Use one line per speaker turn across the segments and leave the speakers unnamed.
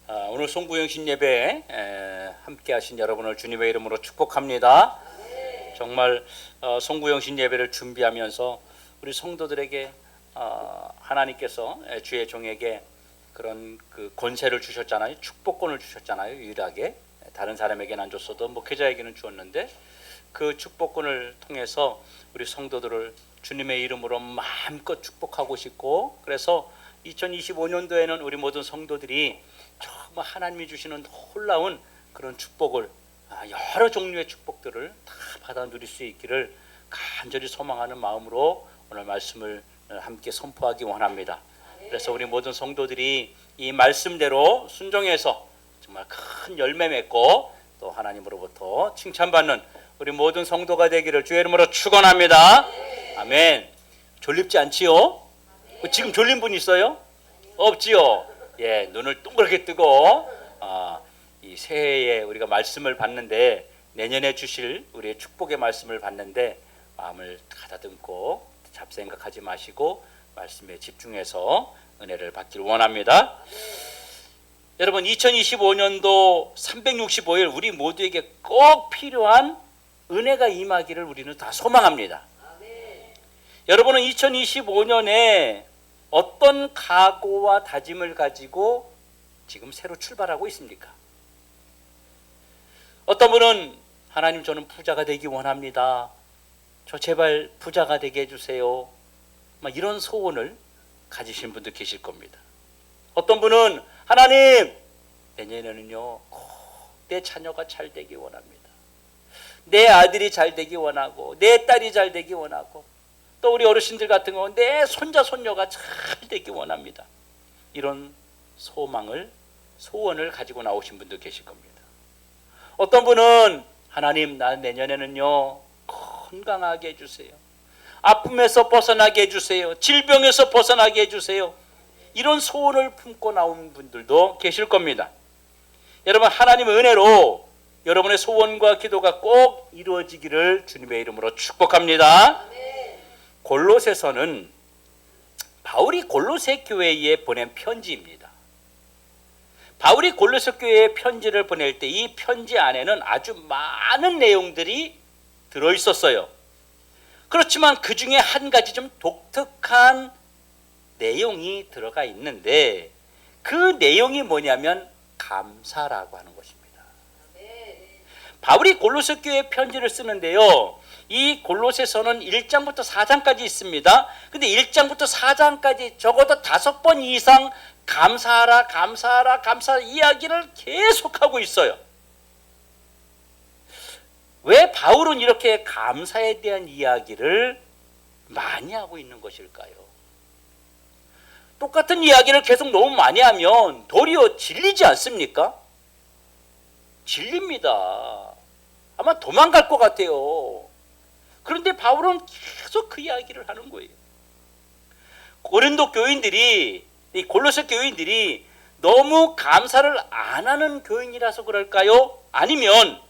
오늘 송구영신 예배에 함께 하신 여러분을 주님의 이름으로 축복합니다. 정말 송구영신 예배를 준비하면서 우리 성도들에게 하나님께서 주의 종에게 그런 그 권세를 주셨잖아요. 축복권을 주셨잖아요. 유일하게 다른 사람에게는 안 줬어도 목회자에게는 주었는데 그 축복권을 통해서 우리 성도들을 주님의 이름으로 마음껏 축복하고 싶고, 그래서 2025년도에는 우리 모든 성도들이 정말 하나님이 주시는 놀라운 그런 축복을, 여러 종류의 축복들을 다 받아 누릴 수 있기를 간절히 소망하는 마음으로 오늘 말씀을 함께 선포하기 원합니다. 그래서 우리 모든 성도들이 이 말씀대로 순종해서 정말 큰 열매 맺고 또 하나님으로부터 칭찬받는 우리 모든 성도가 되기를 주의 이름으로 축원합니다. 아멘. 졸립지 않지요? 지금 졸린 분 있어요? 없지요? 예, 눈을 동그랗게 뜨고 이 새해에 우리가 말씀을 받는데, 내년에 주실 우리의 축복의 말씀을 받는데 마음을 가다듬고 잡생각하지 마시고 말씀에 집중해서 은혜를 받길 원합니다. 여러분, 2025년도 365일 우리 모두에게 꼭 필요한 은혜가 임하기를 우리는 다 소망합니다. 여러분은 2025년에 어떤 각오와 다짐을 가지고 지금 새로 출발하고 있습니까? 어떤 분은 하나님, 저는 부자가 되기 원합니다. 저 제발 부자가 되게 해주세요. 이런 소원을 가지신 분도 계실 겁니다. 어떤 분은 하나님, 내년에는요 꼭 내 자녀가 잘 되기 원합니다. 내 아들이 잘 되기 원하고 내 딸이 잘 되기 원하고, 또 우리 어르신들 같은 경우는 내 손자 손녀가 잘 되기 원합니다. 이런 소원을 가지고 나오신 분도 계실 겁니다. 어떤 분은 하나님, 나 내년에는요 건강하게 해주세요. 아픔에서 벗어나게 해주세요. 질병에서 벗어나게 해주세요. 이런 소원을 품고 나온 분들도 계실 겁니다. 여러분, 하나님의 은혜로 여러분의 소원과 기도가 꼭 이루어지기를 주님의 이름으로 축복합니다. 골로새서는 바울이 골로새 교회에 보낸 편지입니다. 바울이 골로새 교회에 편지를 보낼 때 이 편지 안에는 아주 많은 내용들이 들어있었어요. 그렇지만 그 중에 한 가지 좀 독특한 내용이 들어가 있는데, 그 내용이 뭐냐면 감사라고 하는 것입니다. 바울이 골로새 교회에 편지를 쓰는데요, 이 골로새서는 1장부터 4장까지 있습니다. 근데 1장부터 4장까지 적어도 5번 이상 감사하라, 감사하라, 감사하라 이야기를 계속하고 있어요. 왜 바울은 이렇게 감사에 대한 이야기를 많이 하고 있는 것일까요? 똑같은 이야기를 계속 너무 많이 하면 도리어 질리지 않습니까? 질립니다. 아마 도망갈 것 같아요. 그런데 바울은 계속 그 이야기를 하는 거예요. 고린도 교인들이, 이 골로새 교인들이 너무 감사를 안 하는 교인이라서 그럴까요? 아니면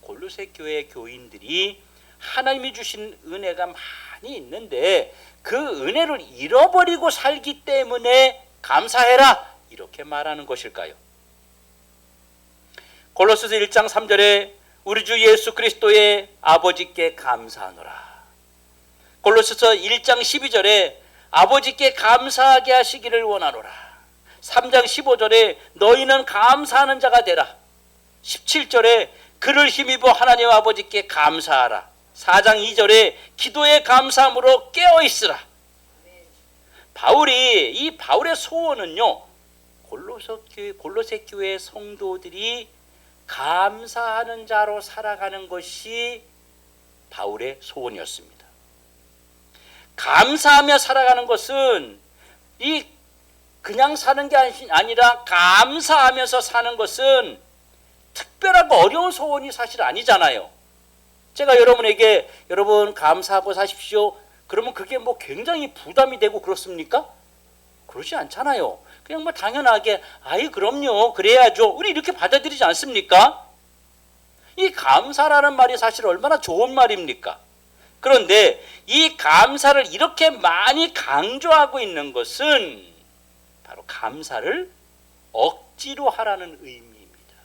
골로새 교회 교인들이 하나님이 주신 은혜가 많이 있는데 그 은혜를 잃어버리고 살기 때문에 감사해라, 이렇게 말하는 것일까요? 골로새서 1장 3절에 우리 주 예수 그리스도의 아버지께 감사하노라. 골로새서 1장 12절에 아버지께 감사하게 하시기를 원하노라. 3장 15절에 너희는 감사하는 자가 되라. 17절에 그를 힘입어 하나님 아버지께 감사하라. 4장 2절에 기도에 감사함으로 깨어있으라. 바울의 소원은요, 골로새 교회 성도들이 감사하는 자로 살아가는 것이 바울의 소원이었습니다. 감사하며 살아가는 것은 그냥 사는 게 아니라 감사하면서 사는 것은 특별하고 어려운 소원이 사실 아니잖아요. 제가 여러분에게 여러분 감사하고 사십시오, 그러면 그게 굉장히 부담이 되고 그렇습니까? 그러지 않잖아요. 그냥 당연하게 아이 그럼요, 그래야죠, 우리 이렇게 받아들이지 않습니까? 이 감사라는 말이 사실 얼마나 좋은 말입니까? 그런데 이 감사를 이렇게 많이 강조하고 있는 것은 바로 감사를 억지로 하라는 의미입니다.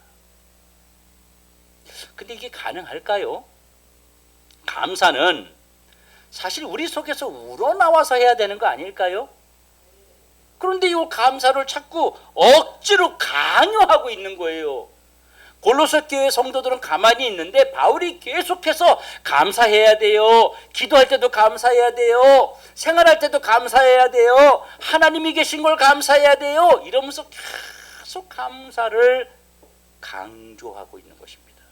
근데 이게 가능할까요? 감사는 사실 우리 속에서 우러나와서 해야 되는 거 아닐까요? 그런데 이 감사를 자꾸 억지로 강요하고 있는 거예요. 골로새 교회 성도들은 가만히 있는데 바울이 계속해서 감사해야 돼요. 기도할 때도 감사해야 돼요. 생활할 때도 감사해야 돼요. 하나님이 계신 걸 감사해야 돼요. 이러면서 계속 감사를 강조하고 있는 것입니다.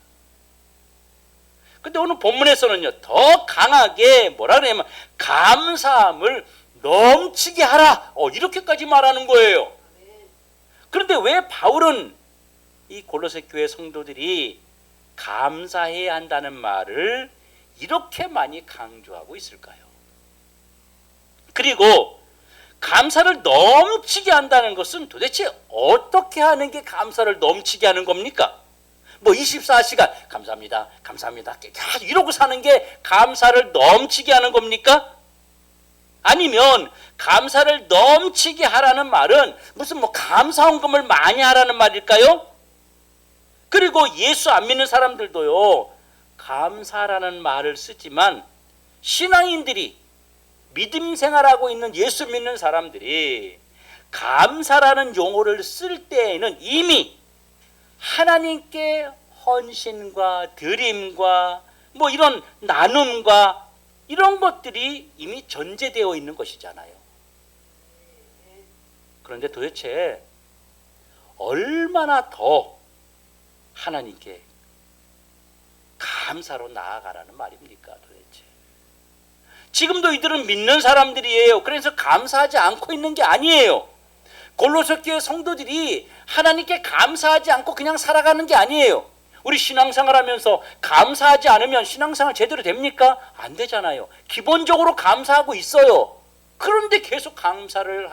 근데 오늘 본문에서는요, 더 강하게 뭐라 그러냐면 감사함을 넘치게 하라. 이렇게까지 말하는 거예요. 그런데 왜 바울은 이 골로새 교회 성도들이 감사해야 한다는 말을 이렇게 많이 강조하고 있을까요? 그리고 감사를 넘치게 한다는 것은 도대체 어떻게 하는 게 감사를 넘치게 하는 겁니까? 뭐 24시간 감사합니다, 감사합니다 계속 이러고 사는 게 감사를 넘치게 하는 겁니까? 아니면 감사를 넘치게 하라는 말은 무슨 뭐 감사헌금을 많이 하라는 말일까요? 그리고 예수 안 믿는 사람들도요, 감사라는 말을 쓰지만 신앙인들이 믿음 생활하고 있는 예수 믿는 사람들이 감사라는 용어를 쓸 때에는 이미 하나님께 헌신과 드림과 뭐 이런 나눔과 이런 것들이 이미 전제되어 있는 것이잖아요. 그런데 도대체 얼마나 더 하나님께 감사로 나아가라는 말입니까? 도대체 지금도 이들은 믿는 사람들이에요. 그래서 감사하지 않고 있는 게 아니에요. 골로새 교회 성도들이 하나님께 감사하지 않고 그냥 살아가는 게 아니에요. 우리 신앙생활 하면서 감사하지 않으면 신앙생활 제대로 됩니까? 안 되잖아요. 기본적으로 감사하고 있어요. 그런데 계속 감사를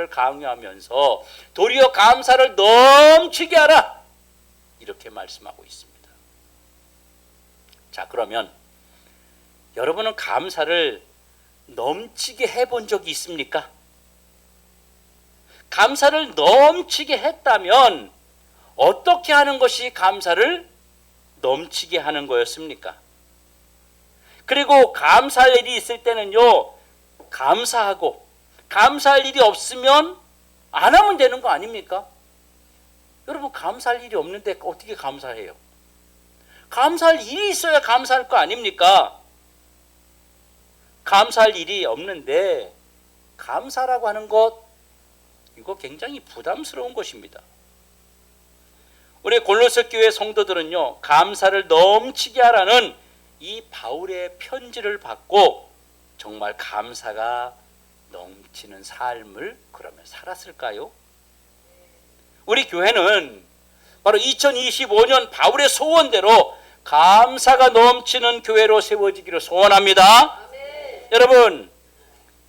강요하면서 도리어 감사를 넘치게 하라, 이렇게 말씀하고 있습니다. 자, 그러면 여러분은 감사를 넘치게 해본 적이 있습니까? 감사를 넘치게 했다면 어떻게 하는 것이 감사를 넘치게 하는 거였습니까? 그리고 감사할 일이 있을 때는요, 감사하고 감사할 일이 없으면 안 하면 되는 거 아닙니까? 여러분, 감사할 일이 없는데 어떻게 감사해요? 감사할 일이 있어야 감사할 거 아닙니까? 감사할 일이 없는데 감사라고 하는 것, 이거 굉장히 부담스러운 것입니다. 우리 골로새 교회 성도들은요, 감사를 넘치게 하라는 이 바울의 편지를 받고 정말 감사가 넘치는 삶을 그러면 살았을까요? 우리 교회는 바로 2025년 바울의 소원대로 감사가 넘치는 교회로 세워지기를 소원합니다. 여러분,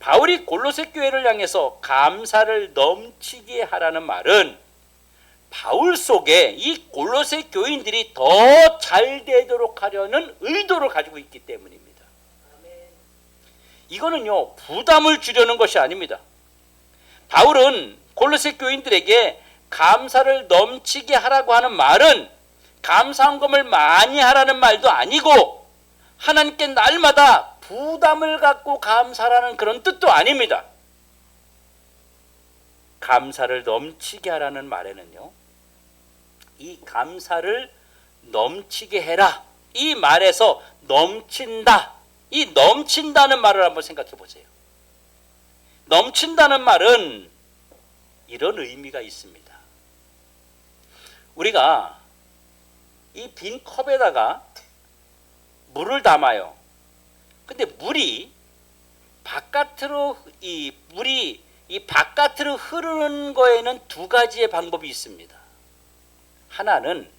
바울이 골로새 교회를 향해서 감사를 넘치게 하라는 말은 바울 속에 이 골로새 교인들이 더 잘 되도록 하려는 의도를 가지고 있기 때문입니다. 이거는요, 부담을 주려는 것이 아닙니다. 바울은 골로새 교인들에게 감사를 넘치게 하라고 하는 말은 감사헌금을 많이 하라는 말도 아니고 하나님께 날마다 부담을 갖고 감사라는 그런 뜻도 아닙니다. 감사를 넘치게 하라는 말에는요, 이 감사를 넘치게 해라, 이 말에서 넘친다, 이 넘친다는 말을 한번 생각해 보세요. 넘친다는 말은 이런 의미가 있습니다. 우리가 이 빈 컵에다가 물을 담아요. 근데 물이 바깥으로 흐르는 거에는 두 가지의 방법이 있습니다. 하나는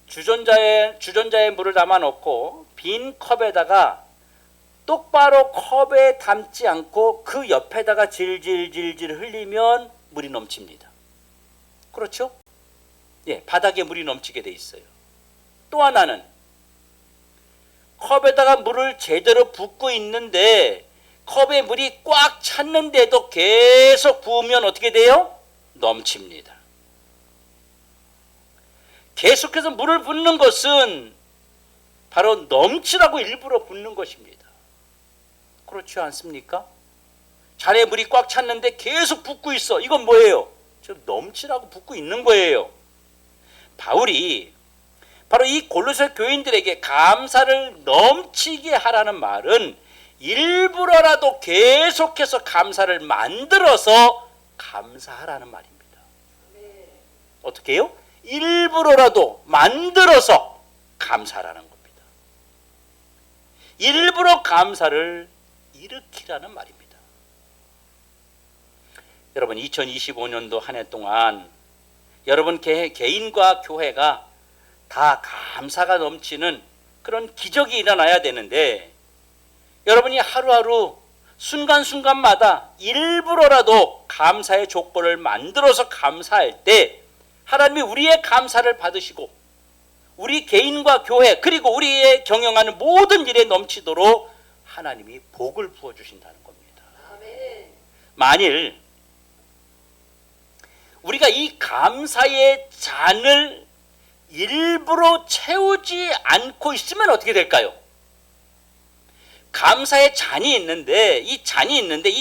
주전자에 물을 담아 놓고 빈 컵에다가 똑바로 컵에 담지 않고 그 옆에다가 질질질질 흘리면 물이 넘칩니다. 그렇죠? 예, 바닥에 물이 넘치게 돼 있어요. 또 하나는 컵에다가 물을 제대로 붓고 있는데 컵에 물이 꽉 찼는데도 계속 부으면 어떻게 돼요? 넘칩니다. 계속해서 물을 붓는 것은 바로 넘치라고 일부러 붓는 것입니다. 그렇지 않습니까? 잔에 물이 꽉 찼는데 계속 붓고 있어. 이건 뭐예요? 지금 넘치라고 붓고 있는 거예요. 바울이 바로 이 골로새 교인들에게 감사를 넘치게 하라는 말은 일부러라도 계속해서 감사를 만들어서 감사하라는 말입니다. 어떻게 해요? 일부러라도 만들어서 감사하라는 겁니다. 일부러 감사를 일으키라는 말입니다. 여러분 2025년도 한 해 동안 여러분 개인과 교회가 다 감사가 넘치는 그런 기적이 일어나야 되는데 여러분이 하루하루 순간순간마다 일부러라도 감사의 조건을 만들어서 감사할 때 하나님이 우리의 감사를 받으시고 우리 개인과 교회 그리고 우리의 경영하는 모든 일에 넘치도록 하나님이 복을 부어주신다는 겁니다. 만일 우리가 이 감사의 잔을 일부러 채우지 않고 있으면 어떻게 될까요? 감사의 잔이 있는데 이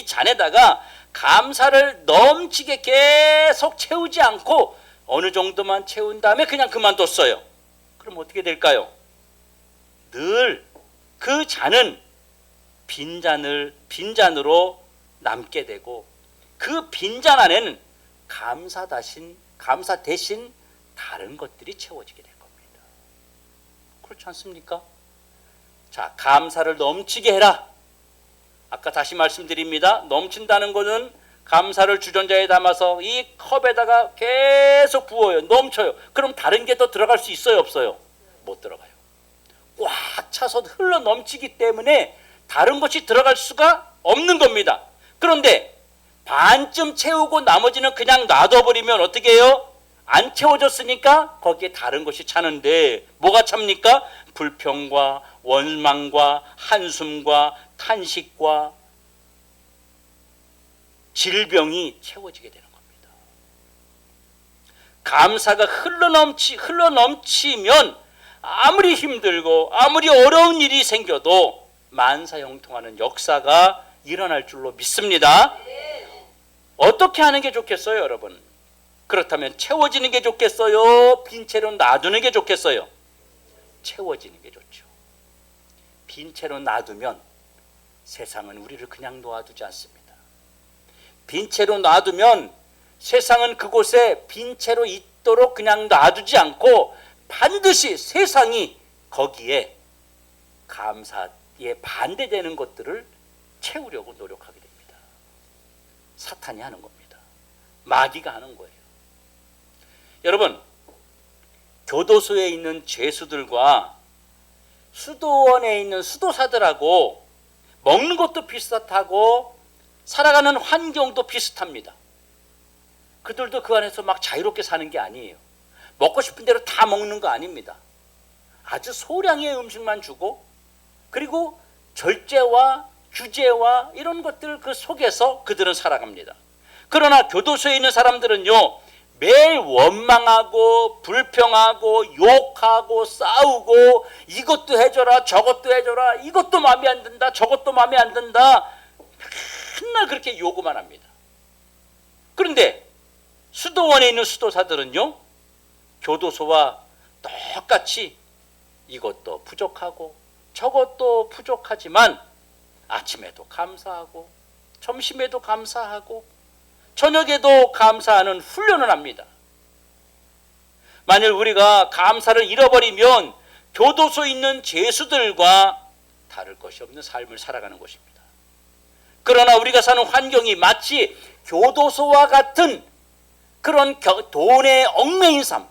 잔에다가 감사를 넘치게 계속 채우지 않고 어느 정도만 채운 다음에 그냥 그만뒀어요. 그럼 어떻게 될까요? 늘 그 잔은 빈잔으로 남게 되고 그 빈잔 안에는 감사 대신 다른 것들이 채워지게 될 겁니다. 그렇지 않습니까? 자, 감사를 넘치게 해라. 아까 다시 말씀드립니다. 넘친다는 것은 감사를 주전자에 담아서 이 컵에다가 계속 부어요. 넘쳐요. 그럼 다른 게 더 들어갈 수 있어요? 없어요? 못 들어가요. 꽉 차서 흘러 넘치기 때문에 다른 것이 들어갈 수가 없는 겁니다. 그런데 반쯤 채우고 나머지는 그냥 놔둬버리면 어떻게 해요? 안 채워졌으니까 거기에 다른 것이 차는데 뭐가 찹니까? 불평과 원망과 한숨과 탄식과 질병이 채워지게 되는 겁니다. 감사가 흘러넘치면 아무리 힘들고 아무리 어려운 일이 생겨도 만사형통하는 역사가 일어날 줄로 믿습니다. 어떻게 하는 게 좋겠어요, 여러분? 그렇다면 채워지는 게 좋겠어요? 빈 채로 놔두는 게 좋겠어요? 채워지는 게 좋죠. 빈 채로 놔두면 세상은 우리를 그냥 놓아두지 않습니다. 빈 채로 놔두면 세상은 그곳에 빈 채로 있도록 그냥 놔두지 않고 반드시 세상이 거기에 감사에 반대되는 것들을 채우려고 노력하게 됩니다. 사탄이 하는 겁니다. 마귀가 하는 거예요. 여러분, 교도소에 있는 죄수들과 수도원에 있는 수도사들하고 먹는 것도 비슷하고 살아가는 환경도 비슷합니다. 그들도 그 안에서 막 자유롭게 사는 게 아니에요. 먹고 싶은 대로 다 먹는 거 아닙니다. 아주 소량의 음식만 주고 그리고 절제와 규제와 이런 것들 그 속에서 그들은 살아갑니다. 그러나 교도소에 있는 사람들은요, 매일 원망하고 불평하고 욕하고 싸우고 이것도 해줘라 저것도 해줘라 이것도 마음에 안 든다 저것도 마음에 안 든다 맨날 그렇게 요구만 합니다. 그런데 수도원에 있는 수도사들은요, 교도소와 똑같이 이것도 부족하고 저것도 부족하지만 아침에도 감사하고 점심에도 감사하고 저녁에도 감사하는 훈련을 합니다. 만일 우리가 감사를 잃어버리면 교도소에 있는 죄수들과 다를 것이 없는 삶을 살아가는 것입니다. 그러나 우리가 사는 환경이 마치 교도소와 같은 그런 돈의 얽매인 삶,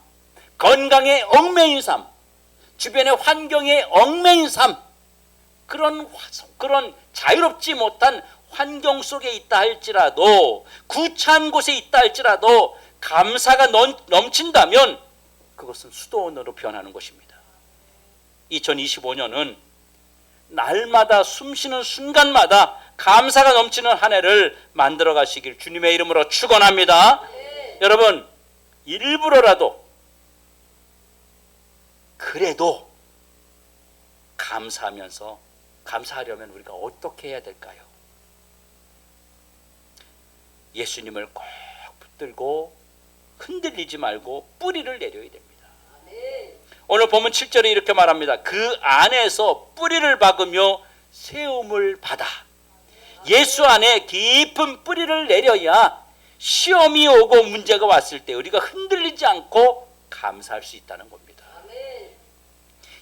건강의 얽매인 삶, 주변의 환경의 얽매인 삶, 그런 자유롭지 못한 환경 속에 있다 할지라도 구차한 곳에 있다 할지라도 감사가 넘친다면 그것은 수도원으로 변하는 것입니다. 2025년은 날마다 숨쉬는 순간마다 감사가 넘치는 한 해를 만들어 가시길 주님의 이름으로 축원합니다. 여러분, 일부러라도 그래도 감사하려면 우리가 어떻게 해야 될까요? 예수님을 꼭 붙들고 흔들리지 말고 뿌리를 내려야 됩니다. 오늘 보면 7절에 이렇게 말합니다. 그 안에서 뿌리를 박으며 세움을 받아. 예수 안에 깊은 뿌리를 내려야 시험이 오고 문제가 왔을 때 우리가 흔들리지 않고 감사할 수 있다는 겁니다.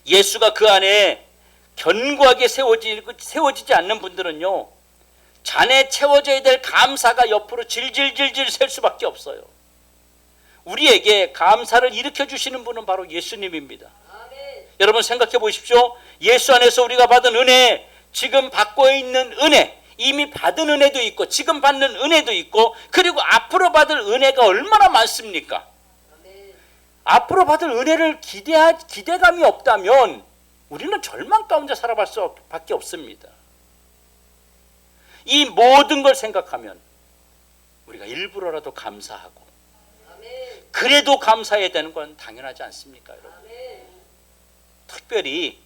예수가 그 안에 견고하게 세워지지 않는 분들은요, 잔에 채워져야 될 감사가 옆으로 질질질질 셀 수밖에 없어요. 우리에게 감사를 일으켜 주시는 분은 바로 예수님입니다. 여러분 생각해 보십시오. 예수 안에서 우리가 받은 은혜, 지금 받고 있는 은혜, 이미 받은 은혜도 있고 지금 받는 은혜도 있고, 그리고 앞으로 받을 은혜가 얼마나 많습니까? 앞으로 받을 은혜를 기대감이 없다면 우리는 절망 가운데 살아갈 수밖에 없습니다. 이 모든 걸 생각하면 우리가 일부러라도 감사하고, 그래도 감사해야 되는 건 당연하지 않습니까, 여러분? 특별히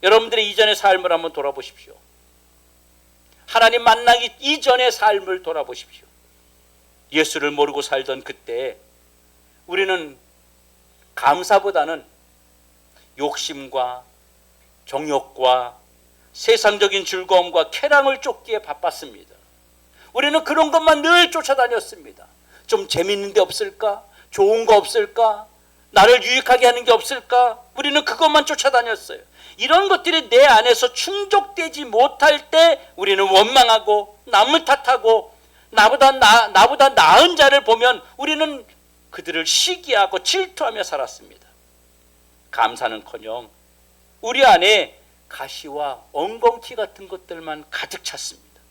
여러분들의 이전의 삶을 한번 돌아보십시오. 하나님 만나기 이전의 삶을 돌아보십시오. 예수를 모르고 살던 그때 우리는 감사보다는 욕심과 정욕과 세상적인 즐거움과 쾌락을 쫓기에 바빴습니다. 우리는 그런 것만 늘 쫓아다녔습니다. 좀 재밌는 게 없을까? 좋은 거 없을까? 나를 유익하게 하는 게 없을까? 우리는 그것만 쫓아다녔어요. 이런 것들이 내 안에서 충족되지 못할 때 우리는 원망하고 남을 탓하고 나보다 나은 자를 보면 우리는 그들을 시기하고 질투하며 살았습니다. 감사는커녕 우리 안에 가시와 엉겅퀴 같은 것들만 가득 찼습니다.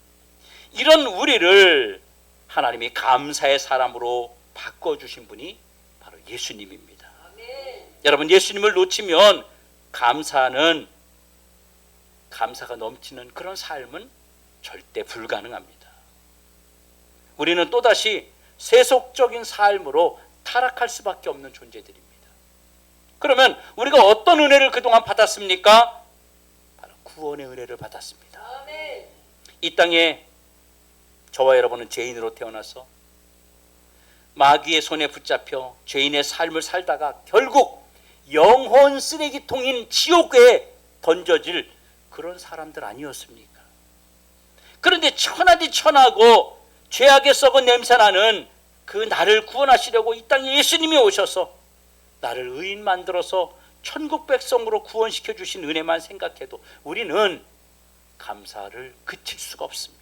이런 우리를 하나님이 감사의 사람으로 바꿔주신 분이 바로 예수님입니다. 여러분, 예수님을 놓치면 감사가 넘치는 그런 삶은 절대 불가능합니다. 우리는 또다시 세속적인 삶으로 타락할 수밖에 없는 존재들입니다. 그러면 우리가 어떤 은혜를 그동안 받았습니까? 바로 구원의 은혜를 받았습니다. 이 땅에 저와 여러분은 죄인으로 태어나서 마귀의 손에 붙잡혀 죄인의 삶을 살다가 결국 영혼 쓰레기통인 지옥에 던져질 그런 사람들 아니었습니까? 그런데 천하디 천하고 죄악의 썩은 냄새나는 그 나를 구원하시려고 이 땅에 예수님이 오셔서 나를 의인 만들어서 천국 백성으로 구원시켜 주신 은혜만 생각해도 우리는 감사를 그칠 수가 없습니다.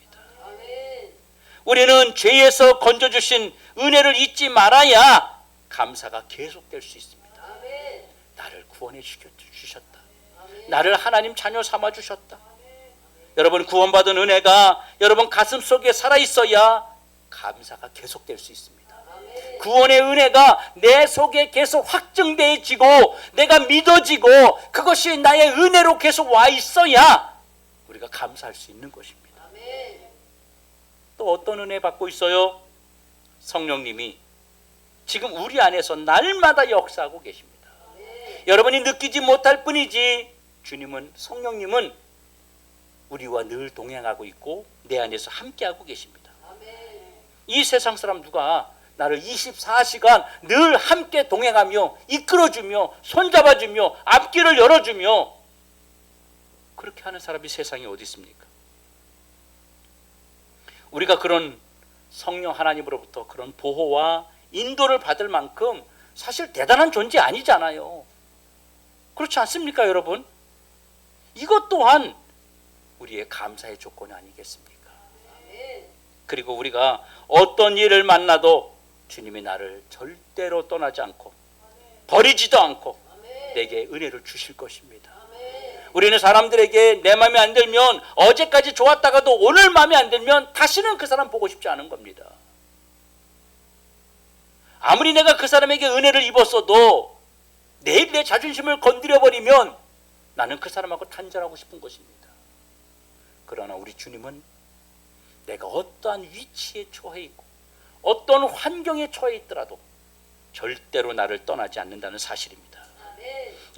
우리는 죄에서 건져주신 은혜를 잊지 말아야 감사가 계속될 수 있습니다. 나를 구원해 주셨다. 나를 하나님 자녀 삼아 주셨다. 여러분, 구원받은 은혜가 여러분 가슴 속에 살아있어야 감사가 계속될 수 있습니다. 구원의 은혜가 내 속에 계속 확증되어지고 내가 믿어지고 그것이 나의 은혜로 계속 와 있어야 우리가 감사할 수 있는 것입니다. 또 어떤 은혜 받고 있어요? 성령님이 지금 우리 안에서 날마다 역사하고 계십니다. 여러분이 느끼지 못할 뿐이지 성령님은 우리와 늘 동행하고 있고 내 안에서 함께하고 계십니다. 이 세상 사람 누가 나를 24시간 늘 함께 동행하며 이끌어주며 손잡아주며 앞길을 열어주며 그렇게 하는 사람이 세상에 어디 있습니까? 우리가 그런 성령 하나님으로부터 그런 보호와 인도를 받을 만큼 사실 대단한 존재 아니잖아요. 그렇지 않습니까, 여러분? 이것 또한 우리의 감사의 조건 아니겠습니까? 그리고 우리가 어떤 일을 만나도 주님이 나를 절대로 떠나지 않고 버리지도 않고 내게 은혜를 주실 것입니다. 우리는 사람들에게 내 마음에 안 들면 어제까지 좋았다가도 오늘 마음에 안 들면 다시는 그 사람 보고 싶지 않은 겁니다. 아무리 내가 그 사람에게 은혜를 입었어도 내일 내 자존심을 건드려버리면 나는 그 사람하고 단절하고 싶은 것입니다. 그러나 우리 주님은 내가 어떠한 위치에 처해 있고 어떤 환경에 처해 있더라도 절대로 나를 떠나지 않는다는 사실입니다.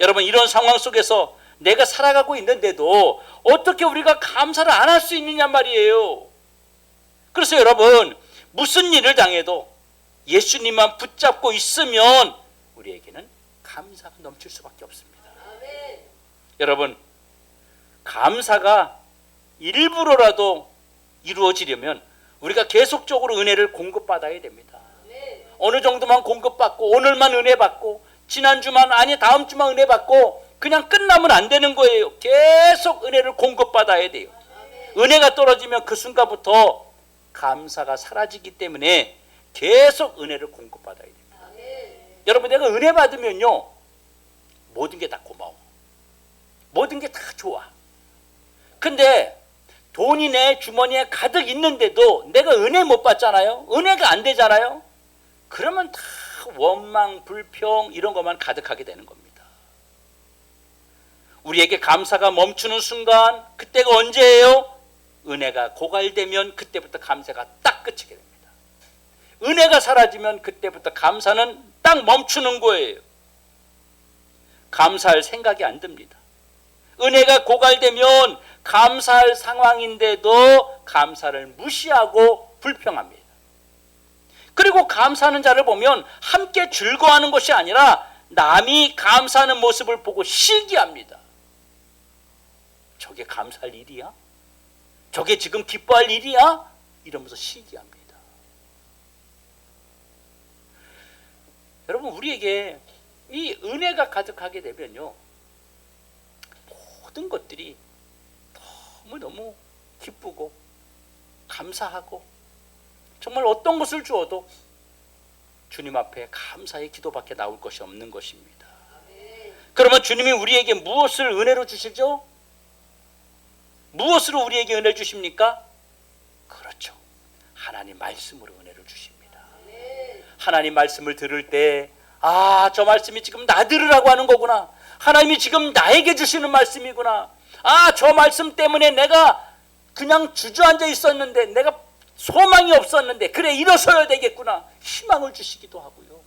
여러분, 이런 상황 속에서 내가 살아가고 있는데도 어떻게 우리가 감사를 안 할 수 있느냐 말이에요. 그래서 여러분, 무슨 일을 당해도 예수님만 붙잡고 있으면 우리에게는 감사가 넘칠 수밖에 없습니다. 여러분, 감사가 일부러라도 이루어지려면 우리가 계속적으로 은혜를 공급받아야 됩니다. 어느 정도만 공급받고 오늘만 은혜 받고 지난주만 아니 다음 주만 은혜 받고 그냥 끝나면 안 되는 거예요. 계속 은혜를 공급받아야 돼요. 은혜가 떨어지면 그 순간부터 감사가 사라지기 때문에 계속 은혜를 공급받아야 됩니다. 여러분, 내가 은혜 받으면요, 모든 게 다 고마워. 모든 게 다 좋아. 근데 돈이 내 주머니에 가득 있는데도 내가 은혜 못 받잖아요. 은혜가 안 되잖아요. 그러면 다 원망, 불평 이런 것만 가득하게 되는 겁니다. 우리에게 감사가 멈추는 순간, 그때가 언제예요? 은혜가 고갈되면 그때부터 감사가 딱 그치게 됩니다. 은혜가 사라지면 그때부터 감사는 딱 멈추는 거예요. 감사할 생각이 안 듭니다. 은혜가 고갈되면 감사할 상황인데도 감사를 무시하고 불평합니다. 그리고 감사하는 자를 보면 함께 즐거워하는 것이 아니라 남이 감사하는 모습을 보고 시기합니다. 저게 감사할 일이야? 저게 지금 기뻐할 일이야? 이러면서 시기합니다. 여러분, 우리에게 이 은혜가 가득하게 되면요, 모든 것들이 너무너무 기쁘고 감사하고 정말 어떤 것을 주어도 주님 앞에 감사의 기도밖에 나올 것이 없는 것입니다. 그러면 주님이 우리에게 무엇을 은혜로 주시죠? 무엇으로 우리에게 은혜를 주십니까? 그렇죠, 하나님 말씀으로 은혜를 주십니다. 하나님 말씀을 들을 때, 아, 저 말씀이 지금 나 들으라고 하는 거구나. 하나님이 지금 나에게 주시는 말씀이구나. 아, 저 말씀 때문에 내가 그냥 주저앉아 있었는데, 내가 소망이 없었는데, 그래, 일어서야 되겠구나. 희망을 주시기도 하고요.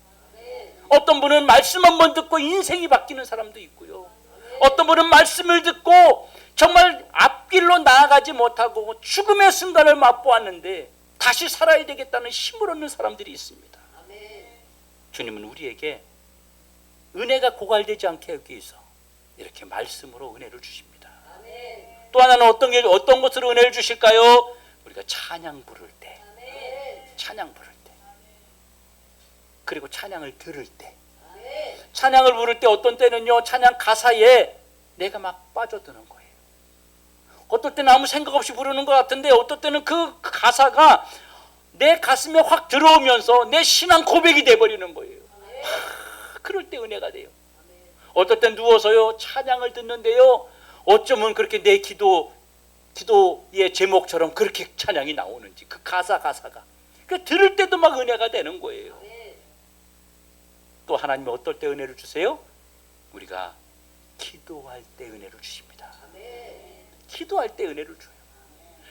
어떤 분은 말씀 한번 듣고 인생이 바뀌는 사람도 있고요. 어떤 분은 말씀을 듣고 정말 앞길로 나아가지 못하고 죽음의 순간을 맛보았는데 다시 살아야 되겠다는 힘을 얻는 사람들이 있습니다. 주님은 우리에게 은혜가 고갈되지 않게 하기 위해서 이렇게 말씀으로 은혜를 주십니다. 또 하나는 어떤 것으로 은혜를 주실까요? 우리가 찬양 부를 때, 찬양 부를 때, 그리고 찬양을 들을 때, 찬양을 부를 때 어떤 때는요, 찬양 가사에 내가 막 빠져드는 거예요. 어떨 때는 아무 생각 없이 부르는 것 같은데 어떨 때는 그 가사가 내 가슴에 확 들어오면서 내 신앙 고백이 돼버리는 거예요. 그럴 때 은혜가 돼요. 어떨 땐 누워서요, 찬양을 듣는데요, 어쩌면 그렇게 내 기도의 제목처럼 그렇게 찬양이 나오는지, 그 가사가 그 들을 때도 막 은혜가 되는 거예요. 또 하나님은 어떨 때 은혜를 주세요? 우리가 기도할 때 은혜를 주십니다. 기도할 때 은혜를 줘요.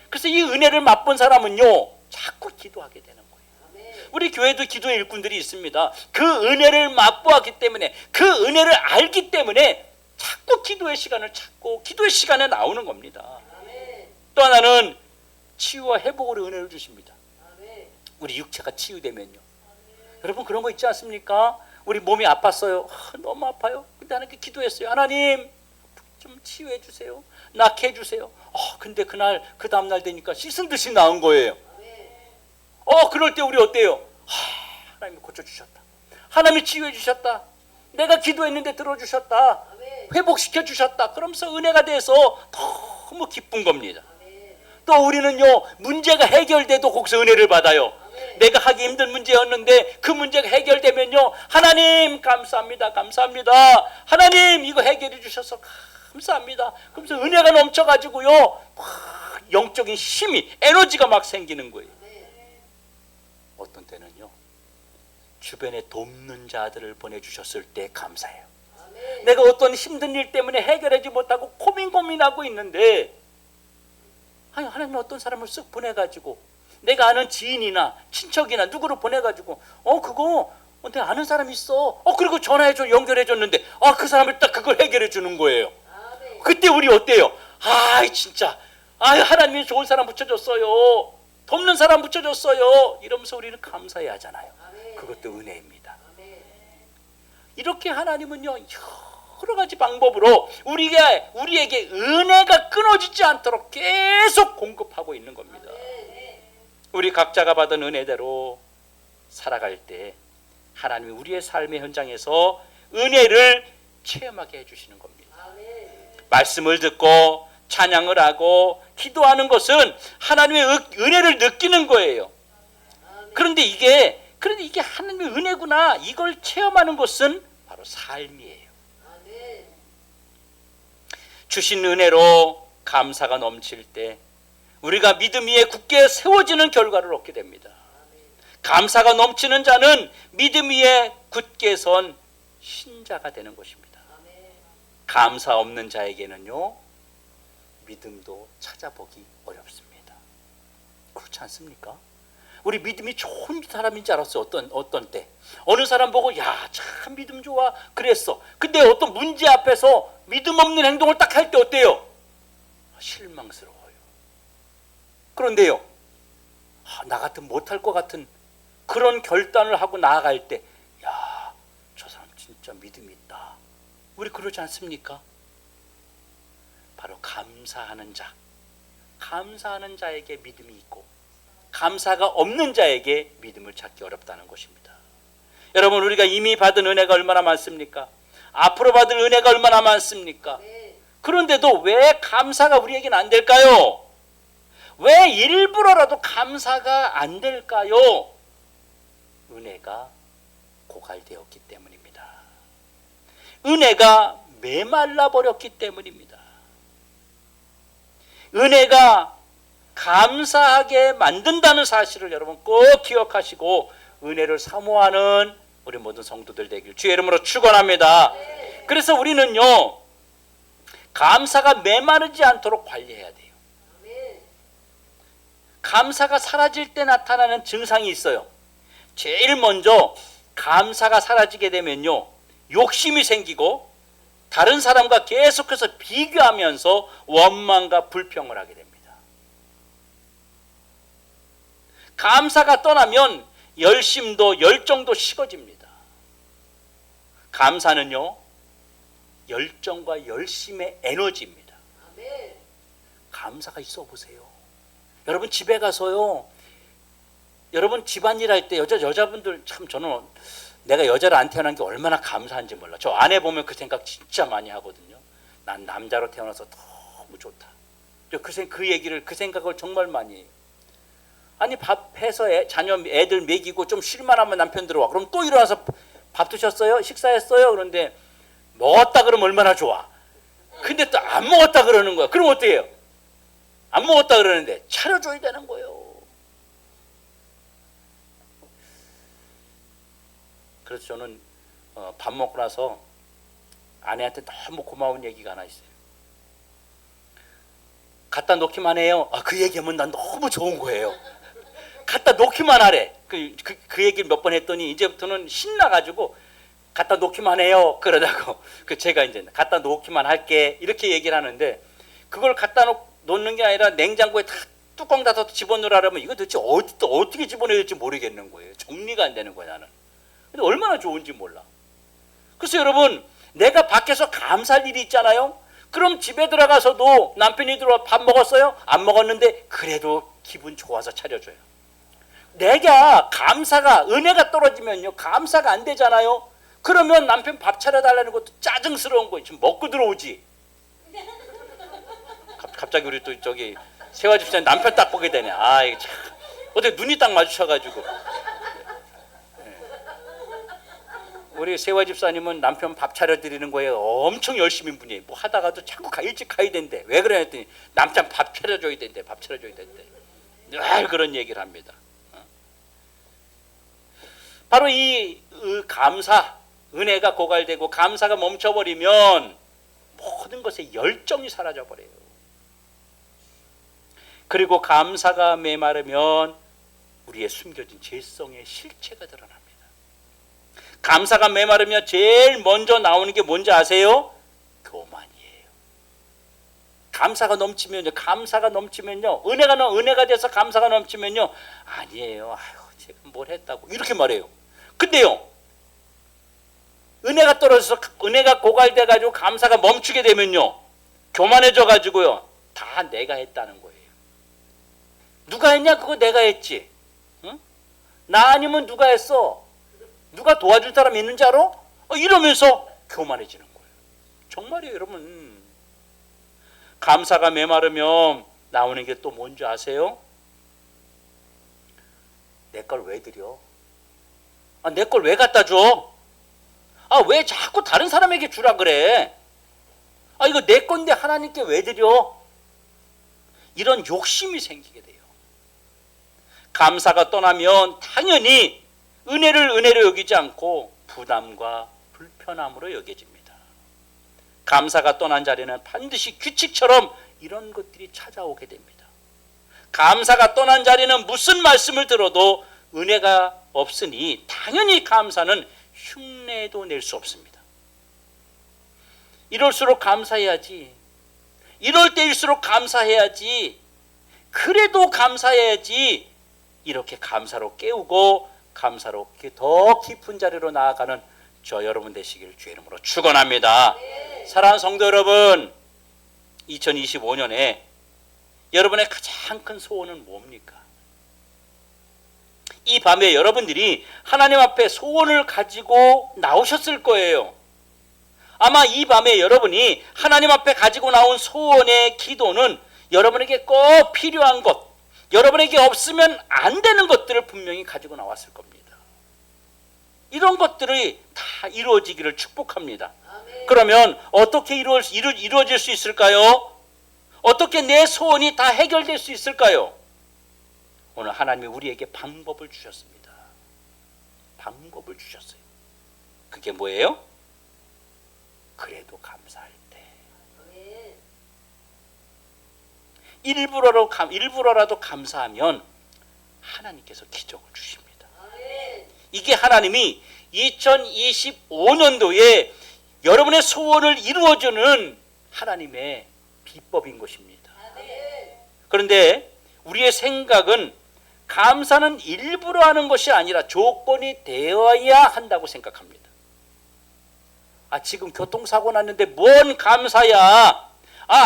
그래서 이 은혜를 맛본 사람은요, 자꾸 기도하게 되는 거예요. 우리 교회도 기도의 일꾼들이 있습니다. 그 은혜를 맛보았기 때문에, 그 은혜를 알기 때문에 자꾸 기도의 시간을 찾고 기도의 시간에 나오는 겁니다. 또 하나는 치유와 회복으로 은혜를 주십니다. 우리 육체가 치유되면요, 여러분 그런 거 있지 않습니까? 우리 몸이 아팠어요. 너무 아파요. 근데 하나님께 기도했어요. 하나님 좀 치유해 주세요. 낫게 해주세요. 근데 그날 그 다음날 되니까 씻은 듯이 나은 거예요. 그럴 때 우리 어때요? 하나님이 고쳐주셨다. 하나님이 치유해 주셨다. 내가 기도했는데 들어주셨다. 회복시켜 주셨다. 그러면서 은혜가 돼서 너무 기쁜 겁니다. 또 우리는요, 문제가 해결돼도 거기서 은혜를 받아요. 내가 하기 힘든 문제였는데 그 문제가 해결되면요, 하나님 감사합니다. 감사합니다. 하나님 이거 해결해 주셔서 감사합니다. 그러면서 은혜가 넘쳐가지고요, 영적인 힘이, 에너지가 막 생기는 거예요. 어떤 때는요, 주변에 돕는 자들을 보내주셨을 때 감사해요. 내가 어떤 힘든 일 때문에 해결하지 못하고 고민하고 있는데, 하나님이 어떤 사람을 쓱 보내가지고 내가 아는 지인이나 친척이나 누구를 보내가지고 그거 내가 아는 사람 있어. 그리고 전화해줘, 연결해줬는데 그 사람을 딱 그걸 해결해 주는 거예요. 그때 우리 어때요? 진짜 하나님이 좋은 사람 붙여줬어요. 돕는 사람 붙여줬어요. 이러면서 우리는 감사해야 하잖아요. 그것도 은혜입니다. 이렇게 하나님은요, 여러 가지 방법으로 우리에게 은혜가 끊어지지 않도록 계속 공급하고 있는 겁니다. 우리 각자가 받은 은혜대로 살아갈 때 하나님이 우리의 삶의 현장에서 은혜를 체험하게 해주시는 겁니다. 말씀을 듣고 찬양을 하고 기도하는 것은 하나님의 은혜를 느끼는 거예요. 그런데 이게 하나님의 은혜구나, 이걸 체험하는 것은 바로 삶이에요. 주신 은혜로 감사가 넘칠 때 우리가 믿음 위에 굳게 세워지는 결과를 얻게 됩니다. 감사가 넘치는 자는 믿음 위에 굳게 선 신자가 되는 것입니다. 감사 없는 자에게는요, 믿음도 찾아보기 어렵습니다. 그렇지 않습니까? 우리 믿음이 좋은 사람인 줄 알았어요. 어떤 때 어느 사람 보고 참 믿음 좋아 그랬어. 근데 어떤 문제 앞에서 믿음 없는 행동을 딱 할 때 어때요? 실망스러워요. 그런데요, 나 같은 못할 것 같은 그런 결단을 하고 나아갈 때 저 사람 진짜 믿음이 있다. 우리 그러지 않습니까? 바로 감사하는 자에게 믿음이 있고 감사가 없는 자에게 믿음을 찾기 어렵다는 것입니다. 여러분, 우리가 이미 받은 은혜가 얼마나 많습니까? 앞으로 받을 은혜가 얼마나 많습니까? 그런데도 왜 감사가 우리에게는 안 될까요? 왜 일부러라도 감사가 안 될까요? 은혜가 고갈되었기 때문입니다. 은혜가 메말라 버렸기 때문입니다. 은혜가 감사하게 만든다는 사실을 여러분 꼭 기억하시고 은혜를 사모하는 우리 모든 성도들 되길 주의 이름으로 축원합니다. 그래서 우리는요, 감사가 메마르지 않도록 관리해야 돼요. 감사가 사라질 때 나타나는 증상이 있어요. 제일 먼저 감사가 사라지게 되면요, 욕심이 생기고 다른 사람과 계속해서 비교하면서 원망과 불평을 하게 됩니다. 감사가 떠나면 열심도 열정도 식어집니다. 감사는요, 열정과 열심의 에너지입니다. 감사가 있어 보세요. 여러분 집에 가서요, 여러분 집안일 할 때 여자분들 참, 저는 내가 여자로 안 태어난 게 얼마나 감사한지 몰라. 저 아내 보면 그 생각 진짜 많이 하거든요. 난 남자로 태어나서 너무 좋다. 그 생각을 정말 많이 해요. 아니, 밥 해서 애들 먹이고 좀 쉴만하면 남편 들어와. 그럼 또 일어나서 밥 드셨어요? 식사했어요? 그런데 먹었다 그러면 얼마나 좋아. 근데 또 안 먹었다 그러는 거야. 그럼 어때요? 안 먹었다 그러는데 차려줘야 되는 거예요. 그래서 저는 밥 먹고 나서 아내한테 너무 고마운 얘기가 하나 있어요. 갖다 놓기만 해요. 그 얘기하면 난 너무 좋은 거예요. 갖다 놓기만 하래. 그 얘기를 몇 번 했더니 이제부터는 신나가지고 갖다 놓기만 해요. 그러다고 제가 이제 갖다 놓기만 할게 이렇게 얘기를 하는데, 그걸 갖다 놓는 게 아니라 냉장고에 다 뚜껑 닫아서 집어넣으라면 이거 도대체 어떻게 집어넣어야 될지 모르겠는 거예요. 정리가 안 되는 거야, 나는. 근데 얼마나 좋은지 몰라. 그래서 여러분, 내가 밖에서 감사할 일이 있잖아요. 그럼 집에 들어가서도 남편이 들어와 밥 먹었어요? 안 먹었는데 그래도 기분 좋아서 차려줘요. 내가 은혜가 떨어지면요, 감사가 안 되잖아요. 그러면 남편 밥 차려달라는 것도 짜증스러운 거예요. 지금 먹고 들어오지. 갑자기 우리 또 저기 세화집사님 남편 딱 보게 되네. 이게 참 어떻게 눈이 딱 마주쳐가지고. 우리 세화집사님은 남편 밥 차려드리는 거에 엄청 열심인 분이에요. 뭐 하다가도 자꾸 일찍 가야 된대. 왜 그래 했더니 남편 밥 차려줘야 된대. 밥 차려줘야 된대. 늘 그런 얘기를 합니다. 바로 이 감사, 은혜가 고갈되고 감사가 멈춰버리면 모든 것에 열정이 사라져버려요. 그리고 감사가 메마르면 우리의 숨겨진 죄성의 실체가 드러납니다. 감사가 메마르면 제일 먼저 나오는 게 뭔지 아세요? 교만이에요. 감사가 넘치면요, 은혜가 돼서 감사가 넘치면요, 아니에요, 아유 제가 뭘 했다고 이렇게 말해요. 근데요, 은혜가 떨어져서, 은혜가 고갈돼 가지고 감사가 멈추게 되면요, 교만해져 가지고요, 다 내가 했다는 거예요. 누가 했냐? 그거 내가 했지. 응? 나 아니면 누가 했어? 누가 도와줄 사람 있는지 알아? 이러면서 교만해지는 거예요. 정말이에요, 여러분. 감사가 메마르면 나오는 게 또 뭔지 아세요? 내 걸 왜 드려? 내 걸 왜 갖다 줘? 왜 자꾸 다른 사람에게 주라 그래? 이거 내 건데 하나님께 왜 드려? 이런 욕심이 생기게 돼요. 감사가 떠나면 당연히 은혜를 은혜로 여기지 않고 부담과 불편함으로 여겨집니다. 감사가 떠난 자리는 반드시 규칙처럼 이런 것들이 찾아오게 됩니다. 감사가 떠난 자리는 무슨 말씀을 들어도 은혜가 없으니 당연히 감사는 흉내도 낼 수 없습니다. 이럴수록 감사해야지. 이럴 때일수록 감사해야지. 그래도 감사해야지. 이렇게 감사로 깨우고 감사로 더 깊은 자리로 나아가는 저 여러분 되시길 주의 이름으로 축원합니다. 사랑하는 성도 여러분, 2025년에 여러분의 가장 큰 소원은 뭡니까? 이 밤에 여러분들이 하나님 앞에 소원을 가지고 나오셨을 거예요. 아마 이 밤에 여러분이 하나님 앞에 가지고 나온 소원의 기도는 여러분에게 꼭 필요한 것, 여러분에게 없으면 안 되는 것들을 분명히 가지고 나왔을 겁니다. 이런 것들이 다 이루어지기를 축복합니다. 아멘. 그러면 어떻게 이루어질 수 있을까요? 어떻게 내 소원이 다 해결될 수 있을까요? 오늘 하나님이 우리에게 방법을 주셨습니다. 방법을 주셨어요. 그게 뭐예요? 그래도 감사할 때. 일부러라도 감사하면 하나님께서 기적을 주십니다. 이게 하나님이 2025년도에 여러분의 소원을 이루어주는 하나님의 비법인 것입니다. 그런데 우리의 생각은 감사는 일부러 하는 것이 아니라 조건이 되어야 한다고 생각합니다. 지금 교통사고 났는데 뭔 감사야?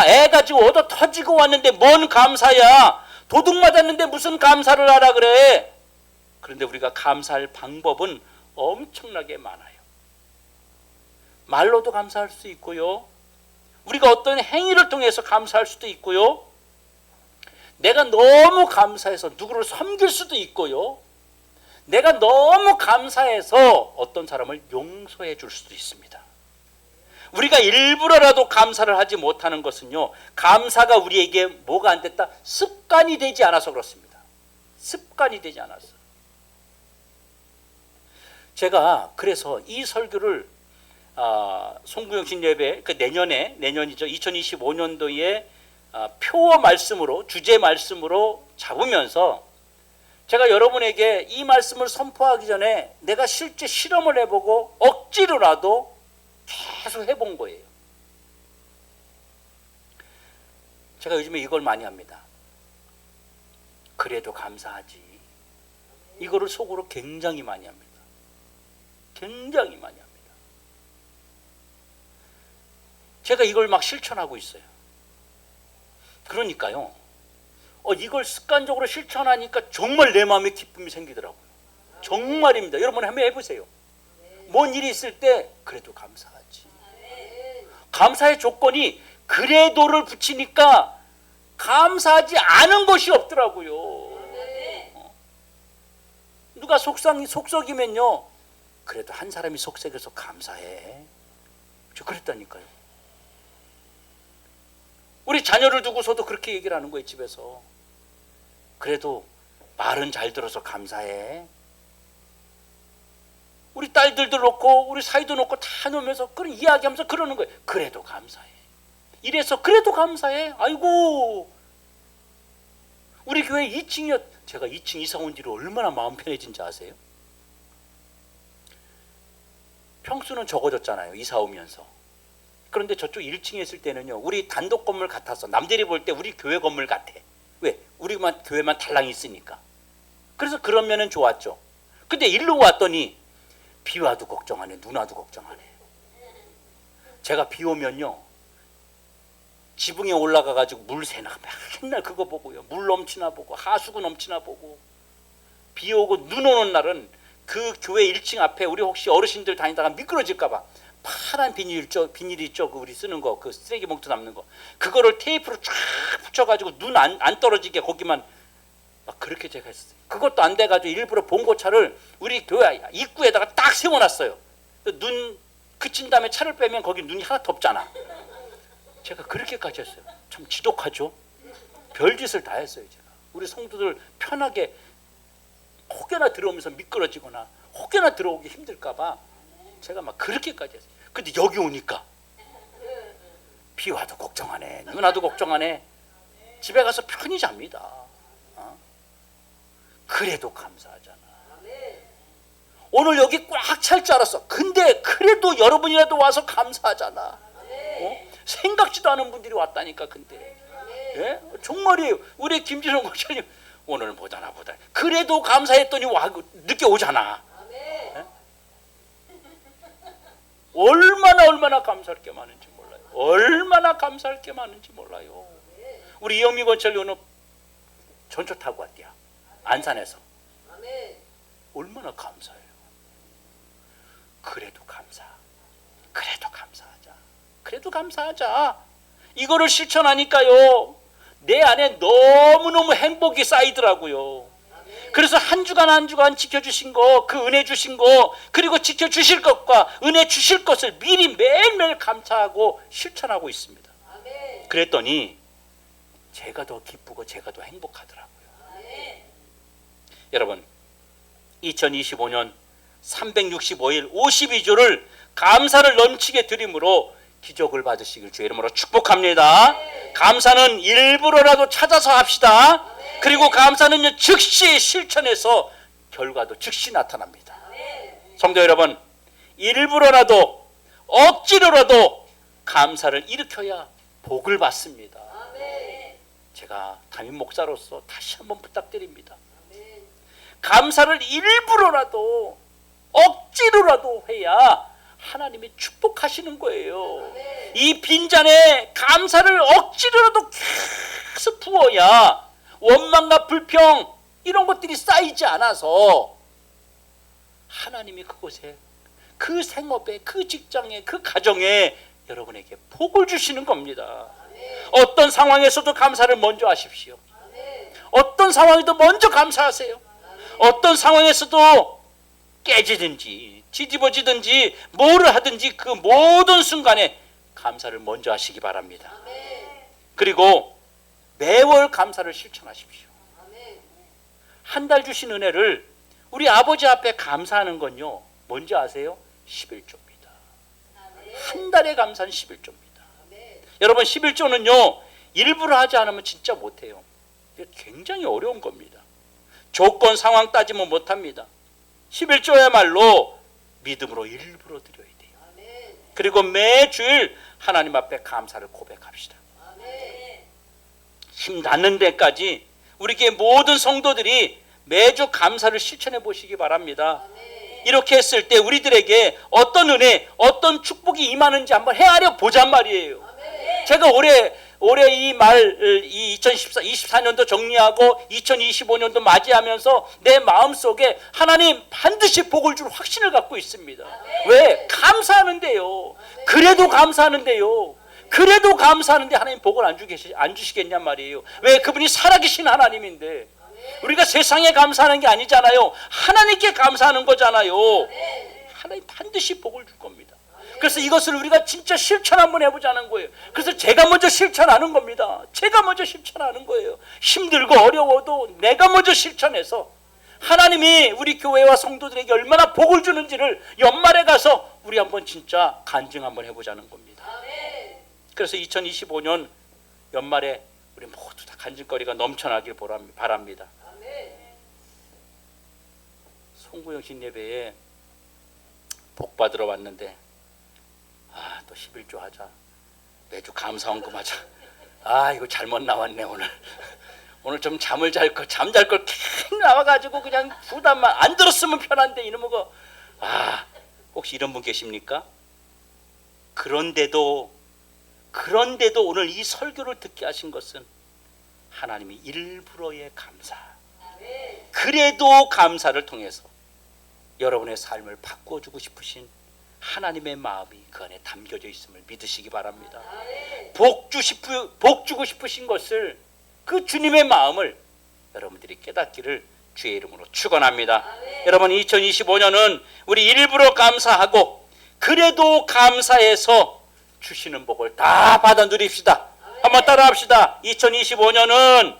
애가 지금 얻어 터지고 왔는데 뭔 감사야? 도둑 맞았는데 무슨 감사를 하라 그래? 그런데 우리가 감사할 방법은 엄청나게 많아요. 말로도 감사할 수 있고요. 우리가 어떤 행위를 통해서 감사할 수도 있고요. 내가 너무 감사해서 누구를 섬길 수도 있고요. 내가 너무 감사해서 어떤 사람을 용서해 줄 수도 있습니다. 우리가 일부러라도 감사를 하지 못하는 것은요, 감사가 우리에게 뭐가 안 됐다? 습관이 되지 않아서 그렇습니다. 습관이 되지 않아서. 제가 그래서 이 설교를 송구영신 예배, 내년이죠. 2025년도에 표어 말씀으로, 주제 말씀으로 잡으면서 제가 여러분에게 이 말씀을 선포하기 전에 내가 실제 실험을 해보고 억지로라도 계속 해본 거예요. 제가 요즘에 이걸 많이 합니다. 그래도 감사하지. 이거를 속으로 굉장히 많이 합니다. 굉장히 많이 합니다. 제가 이걸 막 실천하고 있어요. 그러니까요, 이걸 습관적으로 실천하니까 정말 내 마음에 기쁨이 생기더라고요. 정말입니다. 여러분 한번 해보세요. 뭔 일이 있을 때 그래도 감사하지. 감사의 조건이 그래도를 붙이니까 감사하지 않은 것이 없더라고요. 누가 속썩이면요, 그래도 한 사람이 속삭여서 감사해. 저 그랬다니까요. 우리 자녀를 두고서도 그렇게 얘기를 하는 거예요, 집에서. 그래도 말은 잘 들어서 감사해. 우리 딸들도 놓고 우리 사이도 놓고 다 놓으면서 그런 이야기하면서 그러는 거예요. 그래도 감사해. 이래서 그래도 감사해. 아이고, 우리 교회 2층이요. 제가 2층 이사 온 뒤로 얼마나 마음 편해진지 아세요? 평수는 적어졌잖아요, 이사 오면서. 그런데 저쪽 1층에 있을 때는요, 우리 단독 건물 같아서 남들이 볼 때 우리 교회 건물 같아. 왜? 우리만 교회만 달랑이 있으니까. 그래서 그런 면은 좋았죠. 근데 일로 왔더니 비 와도 걱정 안 해, 눈 와도 걱정 안 해. 제가 비 오면요, 지붕에 올라가가지고 물 새나 맨날 그거 보고요, 물 넘치나 보고 하수구 넘치나 보고. 비 오고 눈 오는 날은 그 교회 1층 앞에 우리 혹시 어르신들 다니다가 미끄러질까봐 파란 비닐 있죠, 그 우리 쓰는 거, 그 쓰레기 봉투 남는 거, 그거를 테이프로 쫙 붙여가지고 눈 안 떨어지게 거기만 막 그렇게 제가 했어요. 그것도 안 돼가지고 일부러 봉고차를 우리 교회 입구에다가 딱 세워놨어요. 눈 그친 다음에 차를 빼면 거기 눈이 하나도 없잖아. 제가 그렇게까지 했어요. 참 지독하죠. 별짓을 다 했어요. 제가 우리 성도들 편하게 혹여나 들어오면서 미끄러지거나 혹여나 들어오기 힘들까봐 제가 막 그렇게까지 했어요. 근데 여기 오니까 비 와도 걱정 안 해, 눈 와도 걱정 안 해. 집에 가서 편히 잡니다. 그래도 감사하잖아. 오늘 여기 꽉 찰 줄 알았어. 근데 그래도 여러분이라도 와서 감사하잖아. 생각지도 않은 분들이 왔다니까. 근데 예? 정말이에요. 우리 김진호 목사님 오늘 보다 그래도 감사했더니 늦게 오잖아. 예? 얼마나 감사할 게 많은지 몰라요. 얼마나 감사할 게 많은지 몰라요. 우리 이영미 건철이 오늘 전철 타고 왔대요, 안산에서. 얼마나 감사해요. 그래도 감사하자. 이거를 실천하니까요, 내 안에 너무너무 행복이 쌓이더라고요. 그래서 한 주간 지켜주신 거, 그 은혜 주신 거, 그리고 지켜주실 것과 은혜 주실 것을 미리 매일매일 감사하고 실천하고 있습니다. 그랬더니 제가 더 기쁘고 제가 더 행복하더라고요. 여러분, 2025년 365일 52주를 감사를 넘치게 드림으로 기적을 받으시길 주의 이름으로 축복합니다. 감사는 일부러라도 찾아서 합시다. 그리고 감사는 즉시 실천해서 결과도 즉시 나타납니다. 성도 여러분, 일부러라도 억지로라도 감사를 일으켜야 복을 받습니다. 제가 담임 목사로서 다시 한번 부탁드립니다. 감사를 일부러라도 억지로라도 해야 하나님이 축복하시는 거예요. 이 빈잔에 감사를 억지로라도 계속 부어야 원망과 불평 이런 것들이 쌓이지 않아서 하나님이 그곳에, 그 생업에, 그 직장에, 그 가정에 여러분에게 복을 주시는 겁니다. 어떤 상황에서도 감사를 먼저 하십시오. 어떤 상황에도 먼저 감사하세요. 어떤 상황에서도 깨지든지 뒤집어지든지 뭐를 하든지 그 모든 순간에 감사를 먼저 하시기 바랍니다. 그리고 매월 감사를 실천하십시오. 한 달 주신 은혜를 우리 아버지 앞에 감사하는 건요, 뭔지 아세요? 11조입니다. 한 달에 감사는 11조입니다. 여러분, 11조는요 일부러 하지 않으면 진짜 못해요. 굉장히 어려운 겁니다. 조건 상황 따지면 못합니다. 11조야말로 믿음으로 일부러 드려야 돼요. 그리고 매주일 하나님 앞에 감사를 고백합시다. 힘 닿는 데까지 우리 교회 모든 성도들이 매주 감사를 실천해 보시기 바랍니다. 이렇게 했을 때 우리들에게 어떤 은혜, 어떤 축복이 임하는지 한번 헤아려 보잔 말이에요. 제가 올해 이 2024년도 정리하고 2025년도 맞이하면서 내 마음속에 하나님 반드시 복을 줄 확신을 갖고 있습니다. 왜? 감사하는데요. 그래도 감사하는데요. 그래도 감사하는데 하나님 복을 안 주시겠냔 말이에요. 왜? 그분이 살아계신 하나님인데. 우리가 세상에 감사하는 게 아니잖아요. 하나님께 감사하는 거잖아요. 하나님 반드시 복을 줄 겁니다. 그래서 이것을 우리가 진짜 실천 한번 해보자는 거예요. 그래서 제가 먼저 실천하는 겁니다. 제가 먼저 실천하는 거예요. 힘들고 어려워도 내가 먼저 실천해서 하나님이 우리 교회와 성도들에게 얼마나 복을 주는지를 연말에 가서 우리 한번 진짜 간증 한번 해보자는 겁니다. 그래서 2025년 연말에 우리 모두 다 간증거리가 넘쳐나길 바랍니다. 송구영 신예배에 복 받으러 왔는데 또 11조 하자, 매주 감사헌금 하자. 이거 잘못 나왔네 오늘 좀 잠잘 걸 캬 나와가지고 그냥 부담만 안 들었으면 편한데 이놈의 거. 혹시 이런 분 계십니까? 그런데도 오늘 이 설교를 듣게 하신 것은 하나님이 일부러의 감사, 그래도 감사를 통해서 여러분의 삶을 바꿔주고 싶으신 하나님의 마음이 그 안에 담겨져 있음을 믿으시기 바랍니다. 복 주고 싶으신 것을, 그 주님의 마음을 여러분들이 깨닫기를 주의 이름으로 축원합니다. 여러분, 2025년은 우리 일부러 감사하고 그래도 감사해서 주시는 복을 다 받아 누립시다. 한번 따라 합시다. 2025년은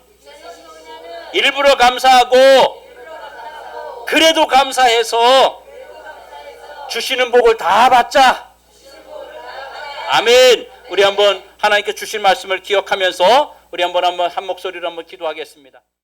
일부러 감사하고 그래도 감사해서 주시는 복을 다 받자. 아멘. 우리 한번 하나님께 주신 말씀을 기억하면서 우리 한번 한 목소리로 한번 기도하겠습니다.